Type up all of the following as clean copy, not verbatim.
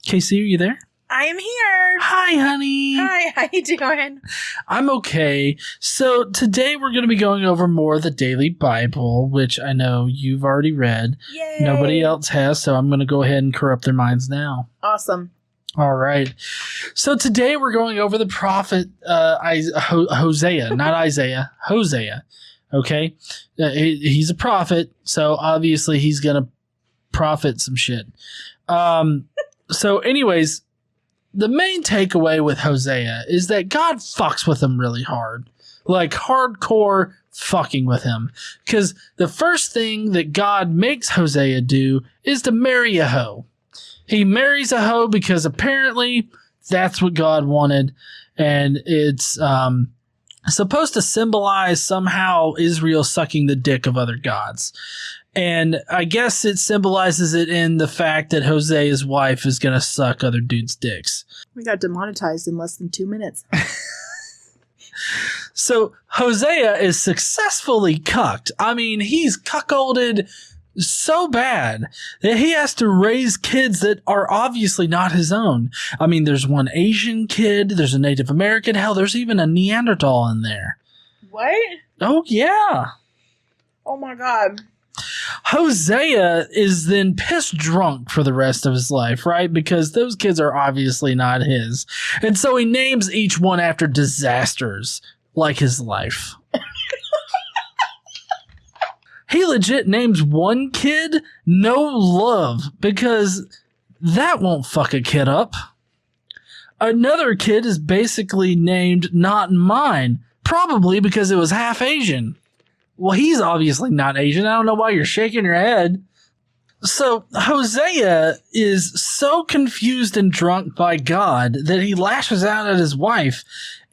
Casey, are you there? I am here. Hi, honey. Hi, how you doing? I'm okay. So today we're going to be going over more of the Daily Bible, which I know you've already read. Yay. Nobody else has, so I'm going to go ahead and corrupt their minds now. Awesome. All right. So today we're going over the prophet Hosea, not Isaiah, Hosea. Okay? He's a prophet, so obviously he's going to prophet some shit. So anyways, the main takeaway with Hosea is that God fucks with him really hard. Like hardcore fucking with him. Because the first thing that God makes Hosea do is to marry a hoe. He marries a hoe because apparently that's what God wanted. And it's supposed to symbolize somehow Israel sucking the dick of other gods. And I guess it symbolizes it in the fact that Hosea's wife is going to suck other dudes' dicks. We got demonetized in less than 2 minutes. So Hosea is successfully cucked. I mean, he's cuckolded so bad that he has to raise kids that are obviously not his own. I mean, there's one Asian kid, there's a Native American, hell, there's even a Neanderthal in there. What? Oh, yeah. Oh, my God. Hosea is then pissed drunk for the rest of his life, right? Because those kids are obviously not his. And so he names each one after disasters, like his life. He legit names one kid No Love, because that won't fuck a kid up. Another kid is basically named Not Mine, probably because it was half Asian. Well, he's obviously not Asian. I don't know why you're shaking your head. So Hosea is so confused and drunk by God that he lashes out at his wife,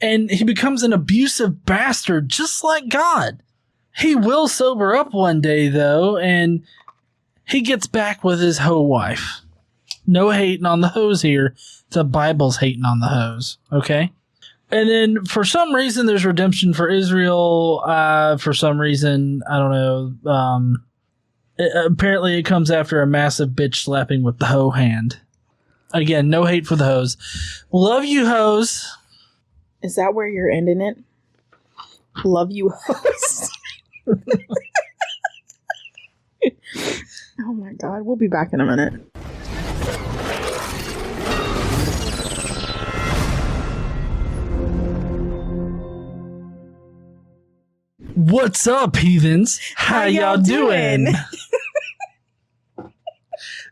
and he becomes an abusive bastard just like God. He will sober up one day, though, and he gets back with his hoe wife. No hating on the hoes here. The Bible's hating on the hoes, okay? And then for some reason, there's redemption for Israel. For some reason, I don't know. Apparently, it comes after a massive bitch slapping with the hoe hand. Again, no hate for the hoes. Love you, hoes. Is that where you're ending it? Love you, hoes. Oh, my God. We'll be back in a minute. What's up, heathens? How y'all doing?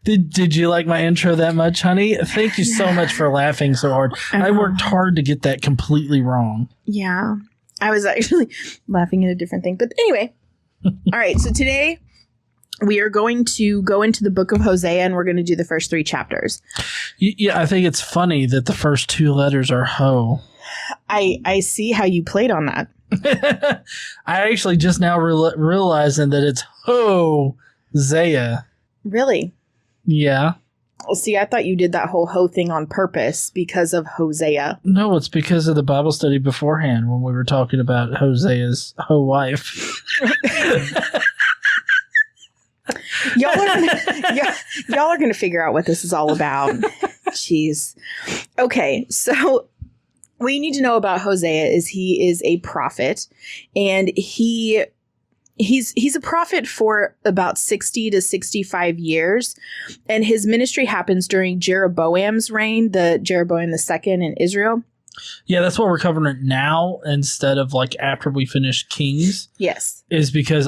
Did you like my intro that much, honey? Thank you so much for laughing so hard. I worked hard to get that completely wrong. Yeah. I was actually laughing at a different thing. But anyway. All right. So today we are going to go into the book of Hosea, and we're going to do the first 3 chapters. Yeah, I think it's funny that the first 2 letters are ho. I see how you played on that. I actually just now realizing that it's Hosea. Really? Yeah. Well, see, I thought you did that whole hoe thing on purpose because of Hosea. No, it's because of the Bible study beforehand when we were talking about Hosea's hoe wife. Y'all are gonna figure out what this is all about. Jeez. Okay, so what you need to know about Hosea is he is a prophet, and he's a prophet for about 60 to 65 years, and his ministry happens during Jeroboam's reign, the Jeroboam II in Israel. Yeah, that's what we're covering now instead of like after we finish Kings. Yes. Is because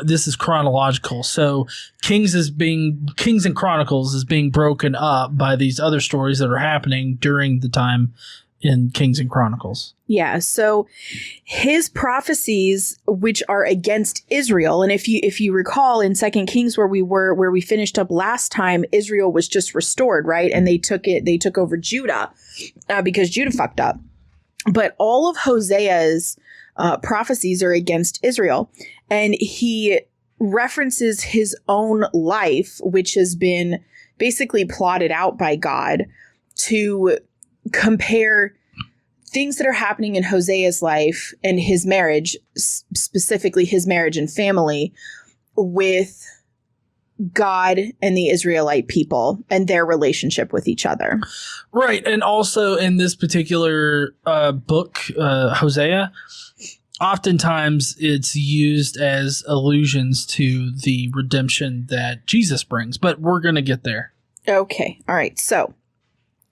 this is chronological. So Kings and Chronicles is being broken up by these other stories that are happening during the time in Kings and Chronicles. Yeah, so his prophecies, which are against Israel, and if you recall in 2 Kings where we finished up last time, Israel was just restored, right? And they took over Judah because Judah fucked up. But all of Hosea's prophecies are against Israel, and he references his own life, which has been basically plotted out by God to compare things that are happening in Hosea's life and his marriage, specifically his marriage and family, with God and the Israelite people and their relationship with each other. Right. And also in this particular book, Hosea, oftentimes it's used as allusions to the redemption that Jesus brings. But we're going to get there. Okay. All right. So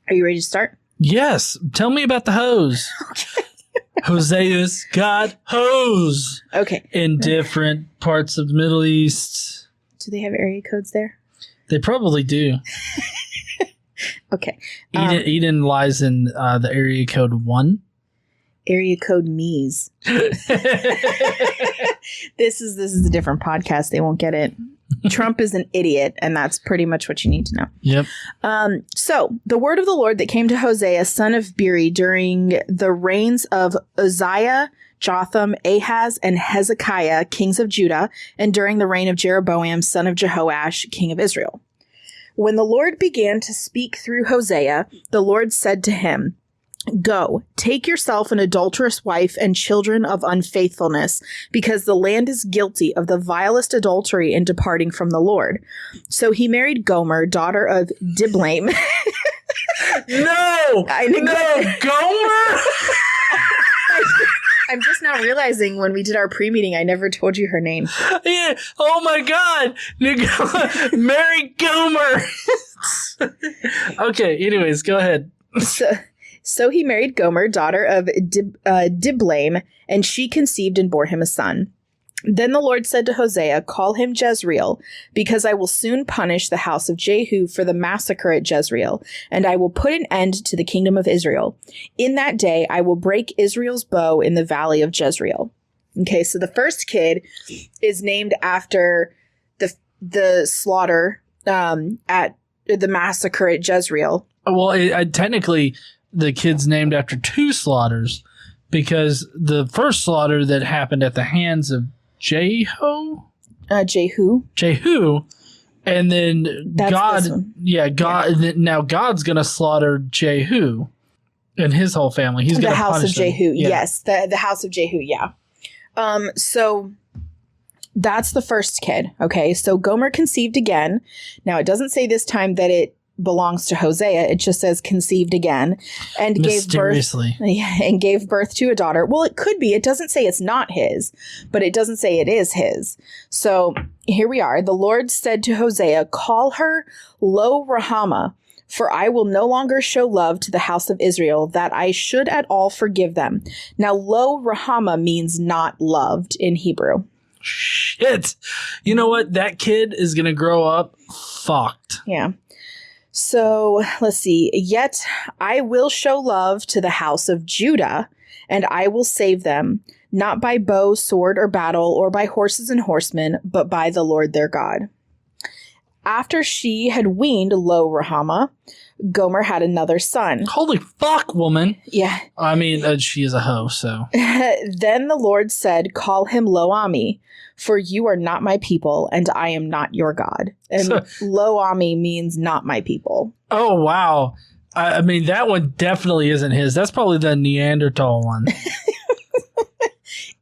are you ready to start? Yes. Tell me about the hose. Hosea's got hose. Okay. In different parts of the Middle East. Do they have area codes there? They probably do. Okay. Eden lies in the area code 1. Area code Mies. This is a different podcast. They won't get it. Trump is an idiot, and that's pretty much what you need to know. Yep. So the word of the Lord that came to Hosea, son of Beeri, during the reigns of Uzziah, Jotham, Ahaz, and Hezekiah, kings of Judah, and during the reign of Jeroboam, son of Jehoash, king of Israel. When the Lord began to speak through Hosea, the Lord said to him, "Go, take yourself an adulterous wife and children of unfaithfulness, because the land is guilty of the vilest adultery in departing from the Lord." So he married Gomer, daughter of Diblaim. No, Gomer. I'm just now realizing when we did our pre-meeting, I never told you her name. Yeah. Oh my God. Mary Gomer. Okay. Anyways, go ahead. So he married Gomer, daughter of Diblaim, and she conceived and bore him a son. Then the Lord said to Hosea, "Call him Jezreel, because I will soon punish the house of Jehu for the massacre at Jezreel, and I will put an end to the kingdom of Israel. In that day, I will break Israel's bow in the valley of Jezreel." Okay, so the first kid is named after the slaughter at the massacre at Jezreel. Well, technically, the kid's named after 2 slaughters, because the first slaughter that happened at the hands of Jehu, and then That's God. Now God's gonna slaughter Jehu and his whole family. He's the gonna house of punish them. Jehu. Yeah. Yes, the house of Jehu. Yeah. So that's the first kid. Okay, so Gomer conceived again. Now it doesn't say this time that it belongs to Hosea. It just says conceived again and gave birth to a daughter. Well, it could be. It doesn't say it's not his, but it doesn't say it is his. So here we are. The Lord said to Hosea, "Call her Lo Rahama, for I will no longer show love to the house of Israel, that I should at all forgive them." Now, Lo Rahama means not loved in Hebrew. Shit. You know what? That kid is going to grow up fucked. Yeah. So let's see. "Yet I will show love to the house of Judah, and I will save them, not by bow, sword, or battle, or by horses and horsemen, but by the Lord their God." After she had weaned Lo Rahama, Gomer had another son. Holy fuck, woman. Yeah. I mean, she is a hoe, so. Then the Lord said, "Call him Lo-Ami, for you are not my people, and I am not your God." And Lo-Ami means not my people. Oh, wow. I mean, that one definitely isn't his. That's probably the Neanderthal one.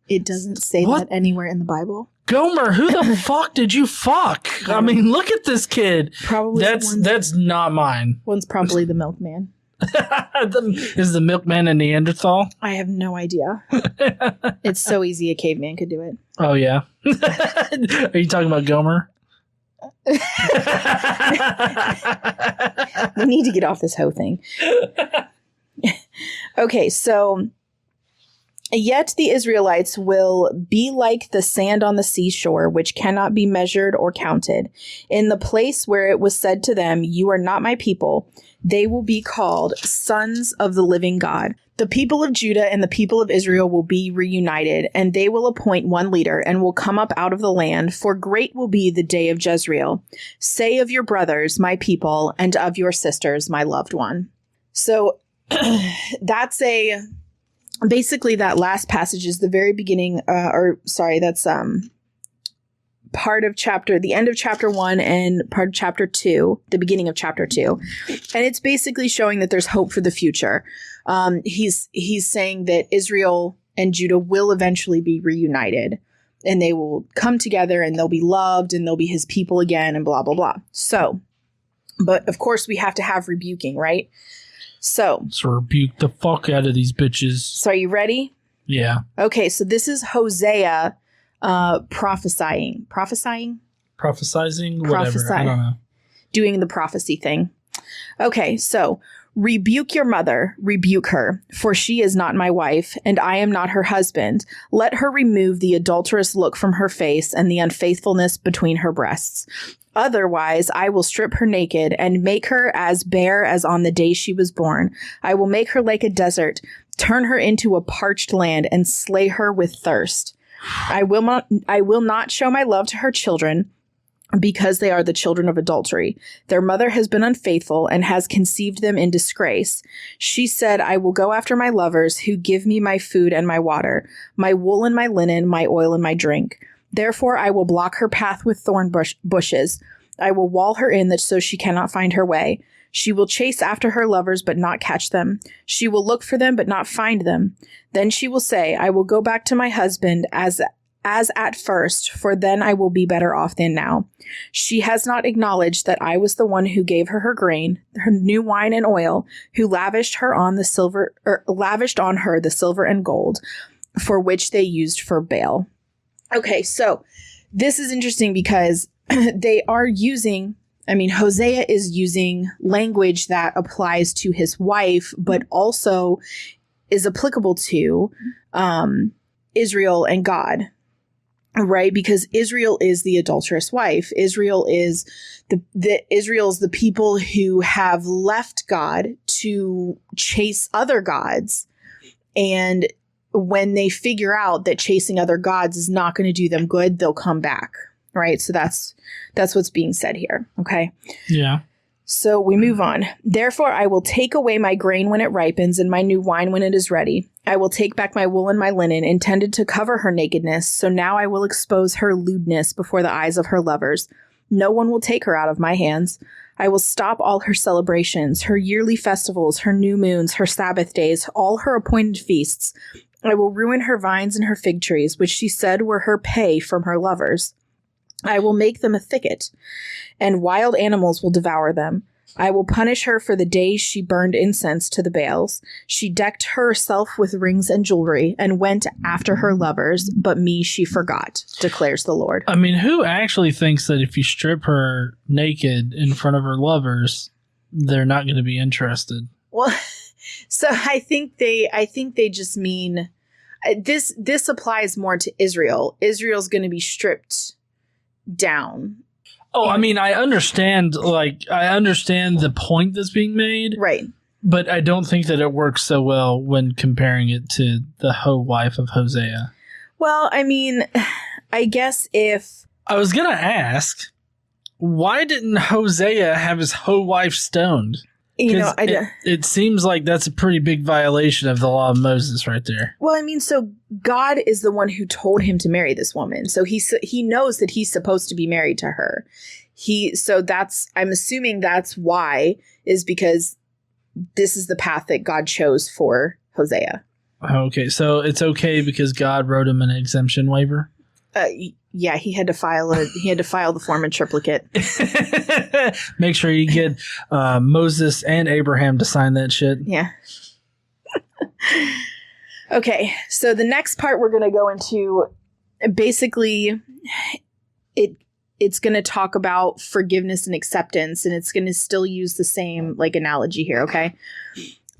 It doesn't say that anywhere in the Bible. Gomer, who the fuck did you fuck? I mean, look at this kid. Probably that's not mine. One's probably the milkman. Is the milkman a Neanderthal? I have no idea. It's so easy a caveman could do it. Oh, yeah. Are you talking about Gomer? We need to get off this hoe thing. Okay, so "Yet the Israelites will be like the sand on the seashore, which cannot be measured or counted. In the place where it was said to them, 'You are not my people,' they will be called sons of the living God. The people of Judah and the people of Israel will be reunited, and they will appoint one leader and will come up out of the land, for great will be the day of Jezreel. Say of your brothers, my people, and of your sisters, my loved one." So that's basically that last passage is the very beginning, that's part of the end of chapter 1 and part of chapter 2, the beginning of chapter 2. And it's basically showing that there's hope for the future. He's saying that Israel and Judah will eventually be reunited. and they will come together and they'll be loved and they'll be his people again and blah, blah, blah. So, but of course we have to have rebuking, right? So rebuke the fuck out of these bitches. So are you ready? Yeah. Okay, so this is Hosea prophesying. Prophesizing? Whatever. I don't know. Doing the prophecy thing. Okay, so rebuke your mother, rebuke her, for she is not my wife, and I am not her husband. Let her remove the adulterous look from her face and the unfaithfulness between her breasts. Otherwise, I will strip her naked and make her as bare as on the day she was born. I will make her like a desert, turn her into a parched land, and slay her with thirst. I will not show my love to her children, because they are the children of adultery. Their mother has been unfaithful and has conceived them in disgrace. She said, I will go after my lovers who give me my food and my water, my wool and my linen, my oil and my drink. Therefore, I will block her path with thorn bushes. I will wall her in so she cannot find her way. She will chase after her lovers, but not catch them. She will look for them, but not find them. Then she will say, I will go back to my husband as at first, for then I will be better off than now. She has not acknowledged that I was the one who gave her her grain, her new wine and oil, who lavished on her the silver and gold, for which they used for Baal. Okay, so this is interesting because they are using, Hosea is using language that applies to his wife, but also is applicable to Israel and God. Right, because Israel is the adulterous wife. Israel is Israel's the people who have left God to chase other gods, and when they figure out that chasing other gods is not going to do them good, they'll come back. Right, so that's what's being said here. Okay. Yeah. So we move on. Therefore, I will take away my grain when it ripens and my new wine when it is ready. I will take back my wool and my linen intended to cover her nakedness. So now I will expose her lewdness before the eyes of her lovers. No one will take her out of my hands. I will stop all her celebrations, her yearly festivals, her new moons, her Sabbath days, all her appointed feasts. I will ruin her vines and her fig trees, which she said were her pay from her lovers. I will make them a thicket, and wild animals will devour them. I will punish her for the days she burned incense to the Baals. She decked herself with rings and jewelry and went after her lovers, but me she forgot, declares the Lord. Who actually thinks that if you strip her naked in front of her lovers, they're not going to be interested? Well, so I think they just mean this applies more to Israel. Israel's going to be stripped down. Oh, I understand the point that's being made. Right. But I don't think that it works so well when comparing it to the hoe wife of Hosea. Well, I guess if... I was going to ask, why didn't Hosea have his hoe wife stoned? It seems like that's a pretty big violation of the law of Moses right there. Well, so God is the one who told him to marry this woman. So he knows that he's supposed to be married to her. I'm assuming that's why, is because this is the path that God chose for Hosea. Okay, so it's okay because God wrote him an exemption waiver? Yeah, he had to file the form in triplicate. Make sure you get Moses and Abraham to sign that shit. Yeah. Okay, so the next part we're going to go into, basically, it's going to talk about forgiveness and acceptance, and it's going to still use the same analogy here. Okay.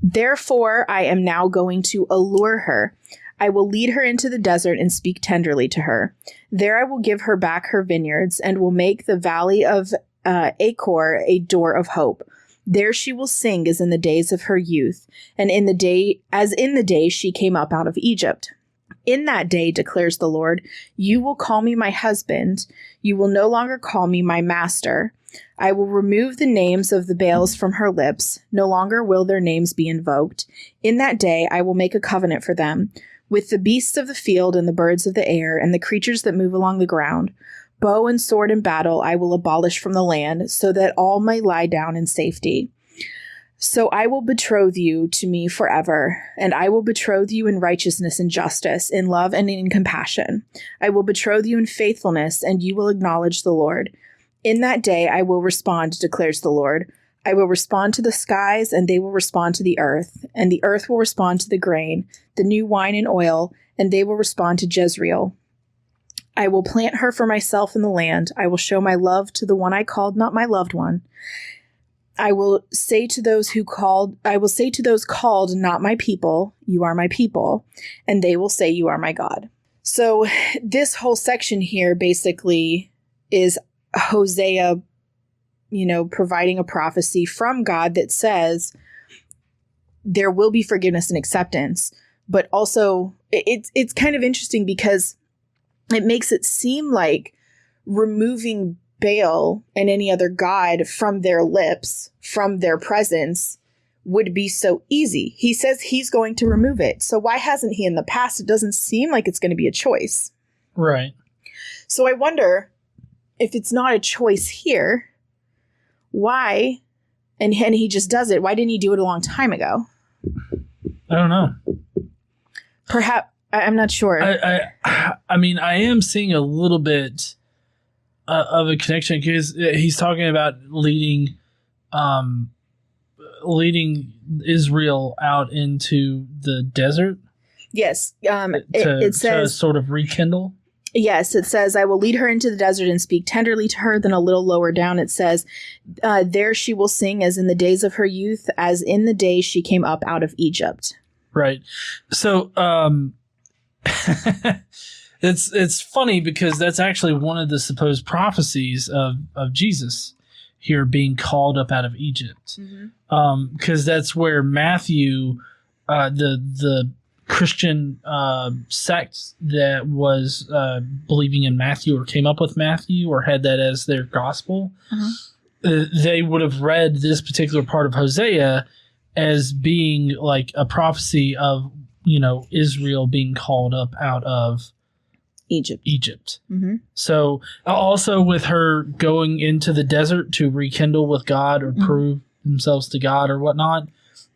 Therefore, I am now going to allure her. I will lead her into the desert and speak tenderly to her. There I will give her back her vineyards and will make the valley of Achor a door of hope. There she will sing as in the days of her youth, and in the day she came up out of Egypt. In that day, declares the Lord, you will call me my husband. You will no longer call me my master. I will remove the names of the Baals from her lips. No longer will their names be invoked. In that day, I will make a covenant for them with the beasts of the field and the birds of the air and the creatures that move along the ground. Bow and sword and battle I will abolish from the land, so that all may lie down in safety. So I will betroth you to me forever, and I will betroth you in righteousness and justice, in love and in compassion. I will betroth you in faithfulness, and you will acknowledge the Lord. In that day I will respond, declares the Lord. I will respond to the skies, and they will respond to the earth, and the earth will respond to the grain, the new wine and oil, and they will respond to Jezreel. I will plant her for myself in the land. I will show my love to the one I called not my loved one. I will say to those called, not my people, you are my people, and they will say, you are my God. So this whole section here basically is Hosea, providing a prophecy from God that says there will be forgiveness and acceptance, but also it's kind of interesting because it makes it seem like removing Baal and any other god from their lips, from their presence, would be so easy. He says he's going to remove it. So why hasn't he in the past? It doesn't seem like it's going to be a choice. Right. So I wonder if it's not a choice here, why? And he just does it. Why didn't he do it a long time ago? I don't know. Perhaps, I'm not sure. I mean, I am seeing a little bit of a connection because he's talking about leading Israel out into the desert. Yes. It says to sort of rekindle. Yes, it says, I will lead her into the desert and speak tenderly to her. Then a little lower down, it says, there she will sing as in the days of her youth, as in the day she came up out of Egypt. Right. So, it's funny because that's actually one of the supposed prophecies of Jesus here being called up out of Egypt. Mm-hmm. Because that's where Matthew, the Christian sect that was believing in Matthew or came up with Matthew or had that as their gospel, they would have read this particular part of Hosea as being like a prophecy of, Israel being called up out of Egypt. Mm-hmm. So also with her going into the desert to rekindle with God or prove themselves to God or whatnot,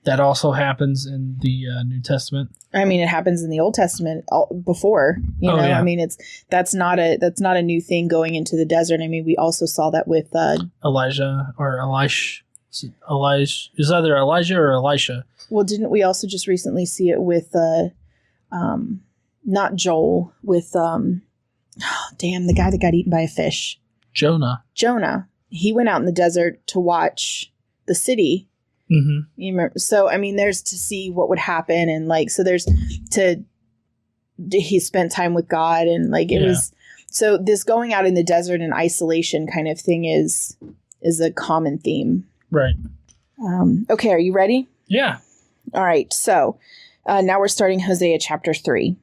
that also happens in the New Testament. I mean, it happens in the Old Testament before, Yeah. I mean, that's not a new thing going into the desert. I mean, we also saw that with Elijah or Elisha. Is either Elijah or Elisha. Well, didn't we also just recently see it with not Joel, with the guy that got eaten by a fish? Jonah. He went out in the desert to watch the city. Mm-hmm. You remember? So, I mean, there's to see what would happen, and he spent time with God, and it was. So this going out in the desert and isolation kind of thing is a common theme. Right. Okay, are you ready? Yeah. All right. So now we're starting Hosea chapter 3.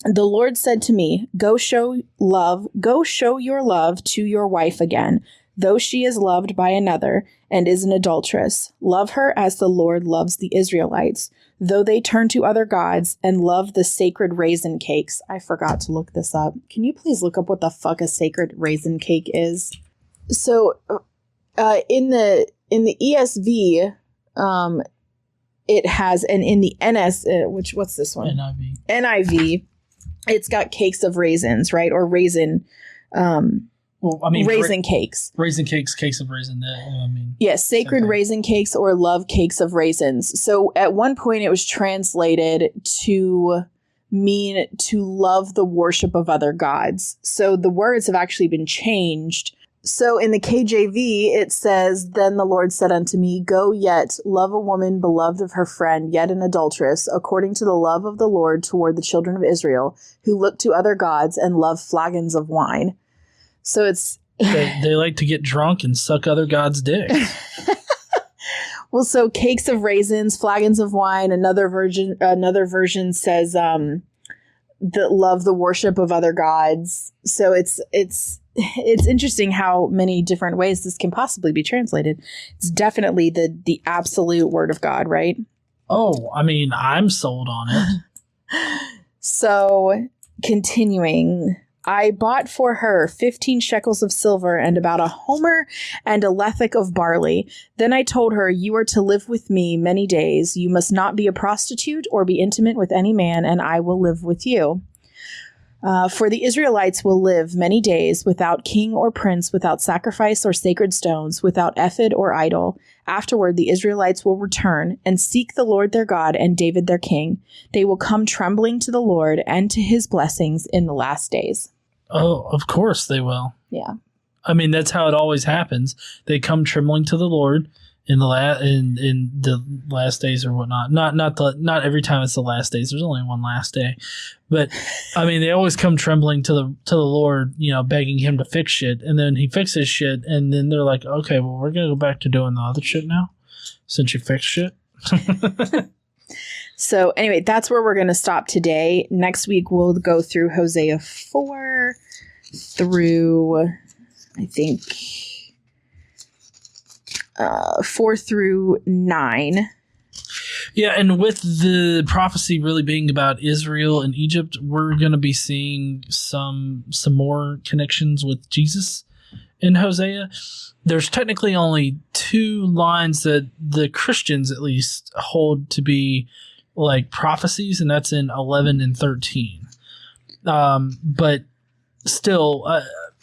The Lord said to me, go show your love to your wife again, though she is loved by another and is an adulteress. Love her as the Lord loves the Israelites, though they turn to other gods and love the sacred raisin cakes. I forgot to look this up. Can you please look up what the fuck a sacred raisin cake is? So in the ESV, it has, and in the what's this one? NIV, it's got cakes of raisins, right? Or raisin, raisin cakes. Raisin cakes, cakes of raisin. Yes, sacred raisin cakes or love cakes of raisins. So at one point it was translated to mean to love the worship of other gods. So the words have actually been changed. So in the KJV, it says, then the Lord said unto me, go yet, love a woman beloved of her friend, yet an adulteress, according to the love of the Lord toward the children of Israel, who look to other gods and love flagons of wine. So it's... they like to get drunk and suck other gods' dicks. Well, so cakes of raisins, flagons of wine, another version says that love the worship of other gods. So it's interesting how many different ways this can possibly be translated. It's definitely the absolute word of God, right? Oh, I mean, I'm sold on it. So, continuing, I bought for her 15 shekels of silver and about a homer and a lethek of barley. Then I told her, you are to live with me many days. You must not be a prostitute or be intimate with any man, and I will live with you. For the Israelites will live many days without king or prince, without sacrifice or sacred stones, without ephod or idol. Afterward, the Israelites will return and seek the Lord their God and David their king. They will come trembling to the Lord and to his blessings in the last days. Oh, of course they will. Yeah. I mean, that's how it always happens. They come trembling to the Lord in the last days or whatnot. Not every time it's the last days. There's only one last day. But I mean, they always come trembling to the Lord, begging him to fix shit, and then he fixes shit, and then they're like, okay, well, we're gonna go back to doing the other shit now, since you fixed shit. So anyway, that's where we're gonna stop today. Next week we'll go through Hosea 4 through, I think, 4 through 9. Yeah, and with the prophecy really being about Israel and Egypt, we're going to be seeing some more connections with Jesus in Hosea. There's technically only 2 lines that the Christians at least hold to be like prophecies, and that's in 11 and 13. But still,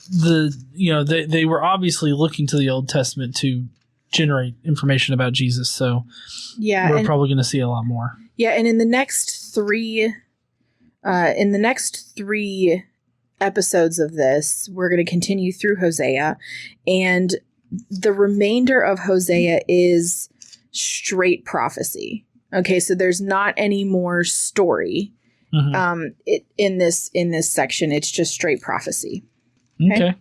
they were obviously looking to the Old Testament to generate information about Jesus, so yeah, we're probably going to see a lot more. Yeah, and in the next 3 episodes of this, we're going to continue through Hosea, and the remainder of Hosea is straight prophecy. Okay, so there's not any more story. Mm-hmm. In this section, it's just straight prophecy. Okay.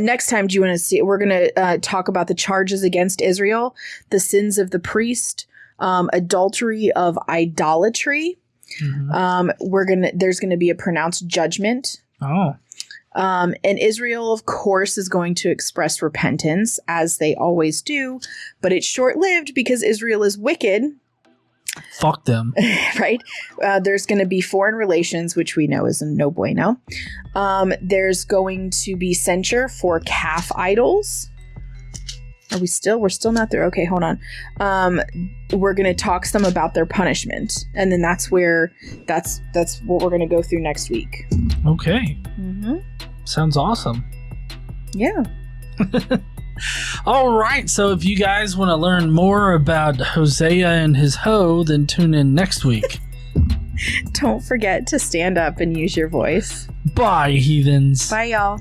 Next time, do you want to see? We're going to talk about the charges against Israel, the sins of the priest, adultery of idolatry. Mm-hmm. There's going to be a pronounced judgment. Oh. And Israel, of course, is going to express repentance, as they always do, but it's short-lived because Israel is wicked. Fuck them. Right? There's going to be foreign relations, which we know is a no bueno. There's going to be censure for calf idols. We're still not there. Okay, hold on. We're going to talk some about their punishment. And then that's what we're going to go through next week. Okay. Mm-hmm. Sounds awesome. Yeah. All right, so if you guys want to learn more about Hosea and his hoe, then tune in next week. Don't forget to stand up and use your voice. Bye, heathens. Bye, y'all.